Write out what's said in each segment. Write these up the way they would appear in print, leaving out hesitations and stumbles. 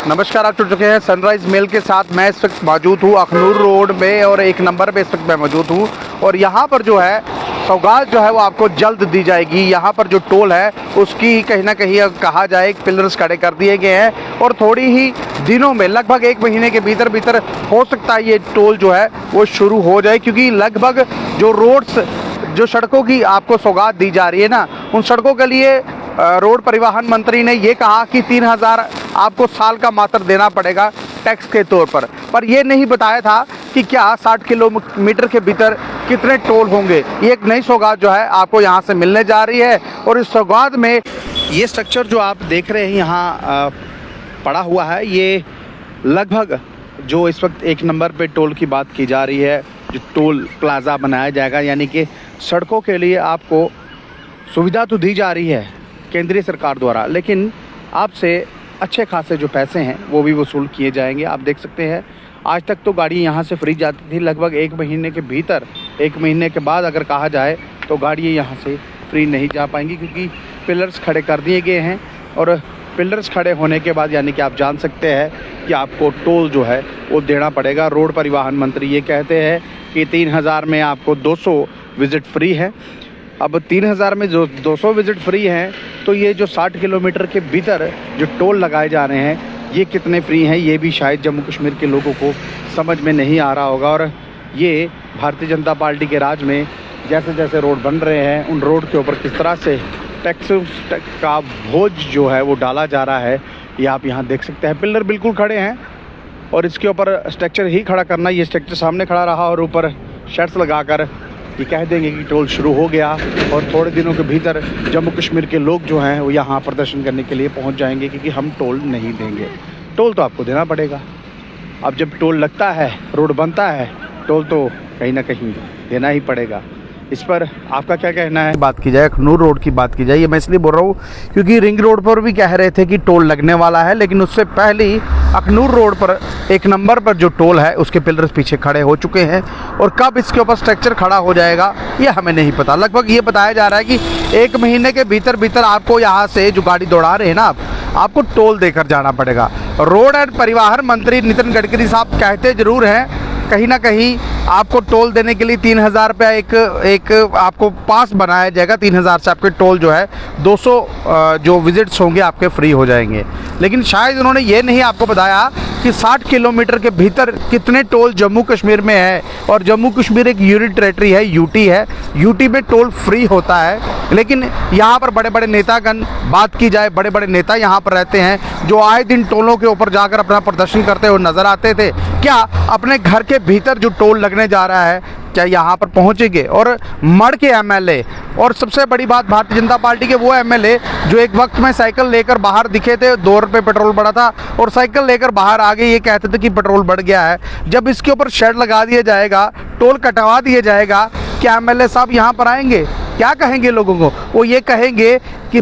नमस्कार, आप जुड़ चुके हैं सनराइज मेल के साथ। मैं इस वक्त मौजूद हूँ अखनूर रोड में और एक नंबर पे इस वक्त मैं मौजूद हूँ और यहाँ पर जो है सौगात जो है वो आपको जल्द दी जाएगी। यहाँ पर जो टोल है उसकी कहीं ना कहीं कहा जाए पिलर्स खड़े कर दिए गए हैं और थोड़ी ही दिनों में लगभग 1 महीने के भीतर हो सकता है ये टोल जो है वो शुरू हो जाए, क्योंकि लगभग जो रोड्स जो सड़कों की आपको सौगात दी जा रही है ना, उन सड़कों के लिए रोड परिवहन मंत्री ने ये कहा कि 3,000 आपको साल का मात्र देना पड़ेगा टैक्स के तौर पर ये नहीं बताया था कि क्या 60 किलोमीटर के भीतर कितने टोल होंगे। ये एक नई सौगात जो है आपको यहाँ से मिलने जा रही है और इस सौगात में ये स्ट्रक्चर जो आप देख रहे हैं यहाँ पड़ा हुआ है, ये लगभग जो इस वक्त 1 नंबर पे टोल की बात की जा रही है, जो टोल प्लाज़ा बनाया जाएगा, यानी कि सड़कों के लिए आपको सुविधा तो दी जा रही है केंद्रीय सरकार द्वारा, लेकिन आपसे अच्छे खासे जो पैसे हैं वो भी वसूल किए जाएंगे। आप देख सकते हैं आज तक तो गाड़ी यहाँ से फ्री जाती थी, लगभग 1 महीने के भीतर 1 महीने के बाद अगर कहा जाए तो गाड़ी यहाँ से फ्री नहीं जा पाएंगी, क्योंकि पिलर्स खड़े कर दिए गए हैं और पिलर्स खड़े होने के बाद यानी कि आप जान सकते हैं कि आपको टोल जो है वो देना पड़ेगा। रोड परिवहन मंत्री ये कहते हैं कि 3,000 में आपको 200 विज़िट फ्री है। अब 3,000 में जो 200 विज़िट फ्री हैं तो ये जो 60 किलोमीटर के भीतर जो टोल लगाए जा रहे हैं ये कितने फ्री हैं, ये भी शायद जम्मू कश्मीर के लोगों को समझ में नहीं आ रहा होगा। और ये भारतीय जनता पार्टी के राज में जैसे जैसे रोड बन रहे हैं उन रोड के ऊपर किस तरह से टैक्स का बोझ जो है वो डाला जा रहा है, ये आप यहाँ देख सकते हैं। पिलर बिल्कुल खड़े हैं और इसके ऊपर स्ट्रक्चर ही खड़ा करना, ये स्ट्रक्चर सामने खड़ा रहा और ऊपर शर्ट्स लगाकर ये कह देंगे कि टोल शुरू हो गया और थोड़े दिनों के भीतर जम्मू कश्मीर के लोग जो हैं वो यहाँ प्रदर्शन करने के लिए पहुँच जाएंगे, क्योंकि हम टोल नहीं देंगे। टोल तो आपको देना पड़ेगा। अब जब टोल लगता है, रोड बनता है, टोल तो कहीं ना कहीं देना ही पड़ेगा। इस पर आपका क्या कहना है? बात की जाए अखनूर रोड की बात की जाए, ये मैं इसलिए बोल रहा हूँ क्योंकि रिंग रोड पर भी कह रहे थे कि टोल लगने वाला है, लेकिन उससे पहले ही अखनूर रोड पर 1 नंबर पर जो टोल है उसके पिलर्स पीछे खड़े हो चुके हैं और कब इसके ऊपर स्ट्रक्चर खड़ा हो जाएगा ये हमें नहीं पता। लगभग ये बताया जा रहा है कि 1 महीने के भीतर आपको यहाँ से जो गाड़ी दौड़ा रहे हैं ना, आपको टोल देकर जाना पड़ेगा। रोड एंड परिवहन मंत्री नितिन गडकरी साहब कहते जरूर हैं कहीं ना कहीं आपको टोल देने के लिए 3,000 रुपया एक आपको पास बनाया जाएगा। 3,000 से आपके टोल जो है 200 जो विजिट्स होंगे आपके फ्री हो जाएंगे, लेकिन शायद उन्होंने ये नहीं आपको बताया कि 60 किलोमीटर के भीतर कितने टोल जम्मू कश्मीर में है। और जम्मू कश्मीर एक यूनिट टेरेटरी है, यूटी है, यूटी में टोल फ्री होता है, लेकिन यहाँ पर बड़े बड़े नेतागण, बात की जाए बड़े बड़े नेता यहाँ पर रहते हैं जो आए दिन टोलों के ऊपर जाकर अपना प्रदर्शन करते हुए नजर आते थे। क्या अपने घर के भीतर जो टोल लगने जा रहा है क्या यहाँ पर पहुँचेंगे? और मड़ के एमएलए और सबसे बड़ी बात भारतीय जनता पार्टी के वो एमएलए जो एक वक्त में साइकिल लेकर बाहर दिखे थे, 2 रुपये पेट्रोल बढ़ा था और साइकिल लेकर बाहर आ गए, ये कहते थे कि पेट्रोल बढ़ गया है। जब इसके ऊपर शेड लगा दिया जाएगा, टोल कटवा दिया जाएगा, क्या एमएलए साहब यहाँ पर आएंगे? क्या कहेंगे लोगों को? वो ये कहेंगे कि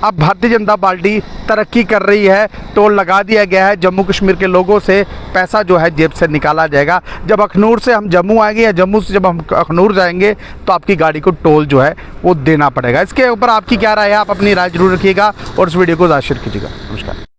अब भारतीय जनता पार्टी तरक्की कर रही है, टोल लगा दिया गया है, जम्मू कश्मीर के लोगों से पैसा जो है जेब से निकाला जाएगा। जब अखनूर से हम जम्मू आएंगे या जम्मू से जब हम अखनूर जाएंगे तो आपकी गाड़ी को टोल जो है वो देना पड़ेगा। इसके ऊपर आपकी क्या राय है? आप अपनी राय जरूर रखिएगा और इस वीडियो को ज़्यादा शेयर कीजिएगा। नमस्कार।